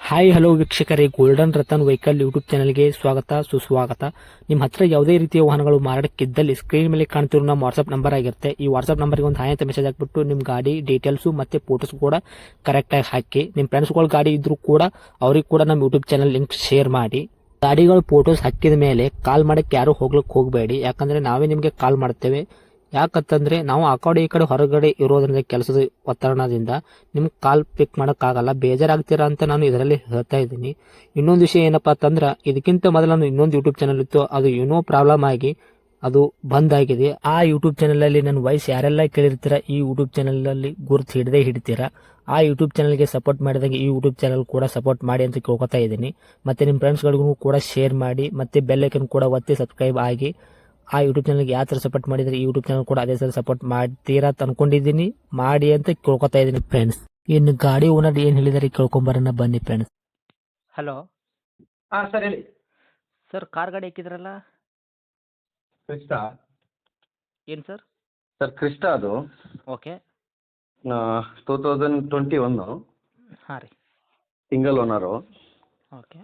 Hi hello ವೀಕ್ಷಕರೇ, golden Ratan vehicle YouTube ಚಾನಲ್ಗೆ ಸ್ವಾಗತ ಸುಸ್ವಾಗತ. ನಿಮ್ಮ ಹತ್ರ ಯಾವುದೇ ರೀತಿಯ ವಾಹನಗಳು ಮಾರಾಟಕ್ಕಿದ್ದಲ್ಲಿ ಸ್ಕ್ರೀನ್ ಮೇಲೆ ಕಾಣ್ತಿರೋ ನಮ್ಮ ವಾಟ್ಸ್ಆಪ್ ನಂಬರ್ ಆಗಿರುತ್ತೆ. ಈ ವಾಟ್ಸ್ಆಪ್ ನಂಬರ್ಗೆ ಒಂದು ಹಾಯ್ ಅಂತ ಮೆಸೇಜ್ ಹಾಕ್ಬಿಟ್ಟು ನಿಮ್ಮ ಗಾಡಿ ಡೀಟೇಲ್ಸು ಮತ್ತೆ ಫೋಟೋಸ್ ಕೂಡ ಕರೆಕ್ಟಾಗಿ ಹಾಕಿ. ನಿಮ್ಮ ಫ್ರೆಂಡ್ಸ್ಗಳ ಗಾಡಿ ಇದ್ರೂ ಕೂಡ ಅವ್ರಿಗೆ ಕೂಡ ನಮ್ಮ ಯೂಟ್ಯೂಬ್ ಚಾನಲ್ ಲಿಂಕ್ ಶೇರ್ ಮಾಡಿ. ಗಾಡಿಗಳು ಫೋಟೋಸ್ ಹಾಕಿದ ಮೇಲೆ ಕಾಲ್ ಮಾಡಕ್ಕೆ ಯಾರು ಹೋಗ್ಲಿಕ್ಕೆ ಹೋಗಬೇಡಿ, ಯಾಕಂದ್ರೆ ನಾವೇ ನಿಮಗೆ ಕಾಲ್ ಮಾಡ್ತೇವೆ. ಯಾಕಂತಂದ್ರೆ ನಾವು ಆ ಕಡೆ ಈ ಕಡೆ ಹೊರಗಡೆ ಇರೋದ್ರಿಂದ ಕೆಲಸದ ಒತ್ತಡದಿಂದ ನಿಮ್ಗೆ ಕಾಲ್ ಪಿಕ್ ಮಾಡೋಕ್ಕಾಗಲ್ಲ, ಬೇಜಾರಾಗ್ತೀರಾ ಅಂತ ನಾನು ಇದರಲ್ಲಿ ಹೇಳ್ತಾ ಇದ್ದೀನಿ. ಇನ್ನೊಂದು ವಿಷಯ ಏನಪ್ಪಾ ಅಂತಂದ್ರೆ, ಇದಕ್ಕಿಂತ ಮೊದಲು ನಾನು ಇನ್ನೊಂದು ಯೂಟ್ಯೂಬ್ ಚಾನಲ್ ಇತ್ತು, ಅದು ಏನೋ ಪ್ರಾಬ್ಲಮ್ ಆಗಿ ಅದು ಬಂದ್ ಆಗಿದೆ. ಆ ಯೂಟ್ಯೂಬ್ ಚಾನಲ್ ಅಲ್ಲಿ ನನ್ನ ವಾಯ್ಸ್ ಯಾರೆಲ್ಲ ಕೇಳಿರ್ತೀರಾ, ಈ ಯೂಟ್ಯೂಬ್ ಚಾನಲ್ ಅಲ್ಲಿ ಗುರುತು ಹಿಡದೇ ಹಿಡಿತೀರಾ. ಆ ಯೂಟ್ಯೂಬ್ ಚಾನಲ್ಗೆ ಸಪೋರ್ಟ್ ಮಾಡಿದಾಗ ಈ ಯೂಟ್ಯೂಬ್ ಚಾನಲ್ ಕೂಡ ಸಪೋರ್ಟ್ ಮಾಡಿ ಅಂತ ಕೇಳ್ಕೊತಾ ಇದ್ದೀನಿ. ಮತ್ತೆ ನಿಮ್ಮ ಫ್ರೆಂಡ್ಸ್ಗಳಿಗೂ ಕೂಡ ಶೇರ್ ಮಾಡಿ, ಮತ್ತೆ ಬೆಲ್ ಐಕನ್ ಕೂಡ ಒತ್ತಿ ಸಬ್ಸ್ಕ್ರೈಬ್ ಆಗಿ. ಆ ಯೂಟ್ಯೂಬ್ ಚಾನಲ್ಗೆ ಯಾವ ಥರ ಸಪೋರ್ಟ್ ಮಾಡಿದರೆ ಈ ಯೂಟ್ಯೂಬ್ ಚಾನಲ್ ಕೂಡ ಅದೇ ಥರ ಸಪೋರ್ಟ್ ಮಾಡ್ತೀರಾ ಅಂತ ಅನ್ಕೊಂಡಿದ್ದೀನಿ. ಮಾಡಿ ಅಂತ ಕೇಳ್ಕೊತಾ ಇದ್ದೀನಿ ಫ್ರೆಂಡ್ಸ್. ಇನ್ನು ಗಾಡಿ ಓನರ್ ಏನು ಹೇಳಿದಾರೆ ಕೇಳ್ಕೊಂಬರೋಣ ಬನ್ನಿ ಫ್ರೆಂಡ್ಸ್. ಹಲೋ ಹಾಂ ಸರ್ ಹೇಳಿ. ಸರ್, ಕಾರ್ ಗಾಡಿ ಹಾಕಿದ್ರಲ್ಲ, ಕ್ರಿಸ್ಟಾ ಏನು ಸರ್? ಸರ್ ಕ್ರಿಸ್ಟಾ ಅದು ಓಕೆ. 2021 ಹಾಂ ರೀ. Single owner. ಓಕೆ.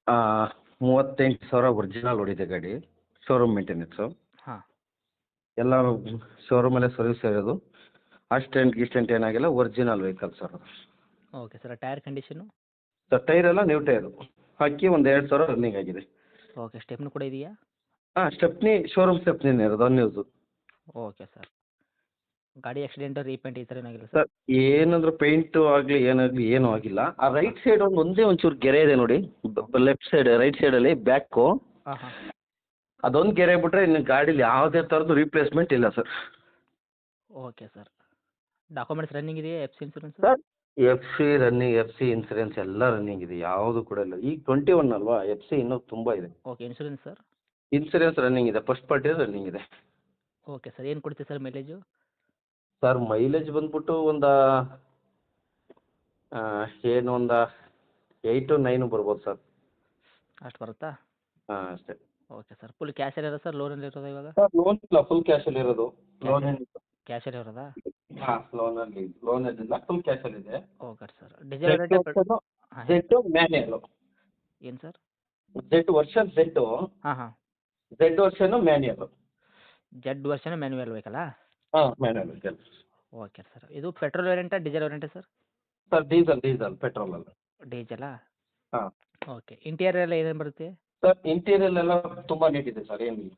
38,000 ಒರಿಜಿನಲ್ ಹೊಡಿದೆ ಗಾಡಿ. ಶೋರೂಮ್ ಮೇಂಟೆನೆನ್ಸು ಹಾಂ. ಎಲ್ಲ ಶೋರೂಮಲ್ಲೇ ಸರ್ವಿಸ್ ಇರೋದು. ಗಿಸ್ಟೆಂಟ್ ಏನಾಗಿಲ್ಲ, ಒರಿಜಿನಲ್ ವೆಹಿಕಲ್ ಸರ್ ಅದು. Okay sir, tyre condition? Sir tyre ಎಲ್ಲ ನ್ಯೂ ಟೈರು ಹಾಕಿ ಒಂದು 2,000 ರನ್ನಿಂಗ್ ಆಗಿದೆ. ಓಕೆ. ಸ್ಟೆಪ್ನು ಕೂಡ ಇದೆಯಾ? ಹಾಂ ಸ್ಟೆಪ್ನಿ, ಶೋರೂಮ್ ಸ್ಟೆಪ್ನಿನೇ ಇರೋದು, ಅನ್ಯೂಸು. Okay sir. ಗಾಡಿ ಆಕ್ಸಿಡೆಂಟು ರೀಪೇಂಟ್ ಈ ಥರ ಏನಾಗಿಲ್ಲ ಸರ್? ಸರ್ ಏನಂದ್ರೆ ಪೇಂಟು ಆಗಲಿ ಏನಾಗಲಿ ಏನೂ ಆಗಿಲ್ಲ. ಆ ರೈಟ್ ಸೈಡ್ ಒಂದೇ ಒಂಚೂರು ಗೆರೆ ಇದೆ ನೋಡಿ, ಲೆಫ್ಟ್ ಸೈಡ್ ರೈಟ್ ಸೈಡಲ್ಲಿ ಬ್ಯಾಕು. ಹಾಂ ಹಾಂ. ಅದೊಂದು ಗೆರೆ ಬಿಟ್ಟರೆ ಇನ್ನು ಗಾಡೀಲಿ ಯಾವುದೇ ಥರದ್ದು ರೀಪ್ಲೇಸ್ಮೆಂಟ್ ಇಲ್ಲ sir. Okay sir. Documents running ಇದೆಯಾ? F C insurance? Sir F C insurance ಎಲ್ಲ ರನ್ನಿಂಗ್ ಇದೆ, ಯಾವುದು ಕೂಡ ಇಲ್ಲ. ಈಗ 21 ಅಲ್ವಾ, ಎಫ್ ಸಿ ಇನ್ನೂ ತುಂಬ ಇದೆ. Okay. Insurance sir? Insurance running ಇದೆ, ಫಸ್ಟ್ ಪಾರ್ಟಿ ರನ್ನಿಂಗ್ ಇದೆ. Okay sir. ಏನು ಕೊಡ್ತೀವಿ ಸರ್ ಮೈಲೇಜು? ಸರ್ ಮೈಲೇಜ್ ಬಂದ್ಬಿಟ್ಟು ಒಂದು ಏನು ಒಂದು 8 9 ಬರ್ಬೋದು ಸರ್. ಅಷ್ಟು ಬರುತ್ತಾ? ಹಾಂ ಅಷ್ಟೇ. Okay sir. ಫುಲ್ ಕ್ಯಾಶಲ್ಲಿ ಇರೋದಾ ಸರ್, ಲೋನಲ್ಲಿ ಇರೋದಾ ಇವಾಗ? ಸರ್ ಲೋನ್ ಇಲ್ಲ, ಫುಲ್ ಕ್ಯಾಶಲ್ಲಿ ಇರೋದು. ಲೋನ್ ಏನಿಲ್ಲ. ಕ್ಯಾಶಲ್ಲಿ ಇರೋದಾ? ಹಾಂ ಲೋನಲ್ಲಿಲ್ಲ, ಫುಲ್ ಕ್ಯಾಶಲ್ಲಿದೆ. Okay sir. Diesel rate? ಹಾಂ. Z manual. ಏನು ಸರ್? Z version Z. ಹಾಂ ಹಾಂ. Z version manual. Z version manual ವೆಹಿಕಲ್ಲಾ? ಹಾಂ ಮ್ಯಾನ್ಯಲ್ ವೆಹಿಕಲ್. Okay sir. ಇದು ಪೆಟ್ರೋಲ್ ವೇರಿಯಂಟಾ ಡೀಸೆಲ್ ವೇರಿಯಂಟಾ ಸರ್? ಸರ್ ಡೀಸೆಲ್ ಪೆಟ್ರೋಲ್ ಅಲ್ಲ. ಡೀಸೆಲಾ? ಹಾಂ. ಓಕೆ. ಇಂಟೀರಿಯರ್ ಎಲ್ಲ ಏನೇನು ಬರುತ್ತೆ? ಸರ್ ಇಂಟೀರಿಯಲ್ ಎಲ್ಲ ತುಂಬ ನೀಟ್ ಇದೆ ಸರ್, ಏನಿಲ್ಲ.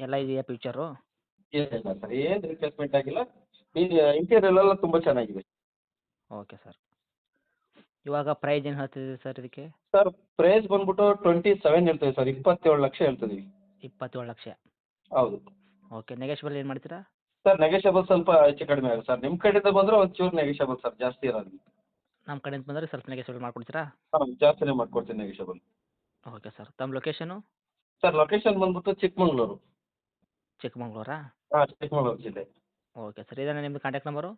ಎಲ್ಲ ಇದೆಯಾ ಫ್ಯೂಚರು? ಏನಿಲ್ಲ ಸರ್, ಏನು ರಿಪ್ಲೇಸ್ಮೆಂಟ್ ಆಗಿಲ್ಲ. ಇಂಟೀರಿಯರ್ ಎಲ್ಲ ತುಂಬ ಚೆನ್ನಾಗಿದೆ. Okay sir. ಇವಾಗ ಪ್ರೈಸ್ ಏನು ಹೇಳ್ತಿದ್ದೀವಿ ಸರ್ ಇದಕ್ಕೆ? ಸರ್ ಪ್ರೈಸ್ ಬಂದ್ಬಿಟ್ಟು 27 ಹೇಳ್ತೀವಿ ಸರ್, 27 ಲಕ್ಷ ಹೇಳ್ತಿದ್ದೀವಿ. 27 ಲಕ್ಷ? ಹೌದು. ಓಕೆ. ನೆಗೋಷಿಯಬಲ್ ಏನು ಮಾಡ್ತೀರಾ? ಸರ್ ನೆಗೋಷಿಯಬಲ್ ಸ್ವಲ್ಪ ಹೆಚ್ಚು ಕಡಿಮೆ ಆಗುತ್ತೆ ಸರ್, ನಿಮ್ಮ ಕಡೆಯಿಂದ ಬಂದರೆ ಒಂಚೂರು ನೆಗೋಷಿಯಬಲ್ ಸರ್, ಜಾಸ್ತಿ ಇರೋದು. ನಮ್ಮ ಕಡೆಯಿಂದ ಬಂದರೆ ಸ್ವಲ್ಪ ನೆಗೋಷಿಯಬಲ್ ಮಾಡಿಕೊಡ್ತೀರಾ? ಹಾಂ ಜಾಸ್ತಿನೇ ಮಾಡ್ಕೊಡ್ತೀನಿ ನೆಗೋಷಿಯಬಲ್. Okay sir. ತಮ್ಮ ಲೊಕೇಶನು? ಸರ್ ಲೊಕೇಶನ್ ಬಂದ್ಬಿಟ್ಟು ಚಿಕ್ಕಮಂಗ್ಳೂರು. ಚಿಕ್ಕಮಂಗ್ಳೂರಾ? ಹಾಂ ಚಿಕ್ಕಮಂಗ್ಳೂರು ಜಿಲ್ಲೆ. Okay sir. ಇದೇನಾ ನಿಮ್ಮದು ಕಾಂಟ್ಯಾಕ್ಟ್ ನಂಬರು?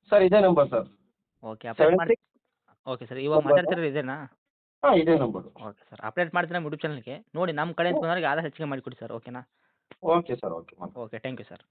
ಸರ್ ಇದೇ ನಂಬರ್ ಸರ್. ಓಕೆ. ಅಪ್ಡೇಟ್ ಮಾಡಿ. 76. Okay sir. ಇವಾಗ ಮಾತಾಡ್ತಿರೋದು ಇದೇನಾ? ಹಾಂ ಇದೇ ನಂಬರು. Okay sir. ಅಪ್ಡೇಟ್ ಮಾಡ್ತೀನಿ ನಮ್ಮ ಯೂಟ್ಯೂಬ್ ಚಾನಲ್ಗೆ. ನೋಡಿ ನಮ್ಮ ಕಡೆಯಿಂದ ಬಂದವರಿಗೆ ಆದಷ್ಟು ಹೆಚ್ಚಿಗೆ ಮಾಡಿಕೊಡಿ ಸರ್, ಓಕೆನಾ? Okay sir, okay. Okay. Thank you sir.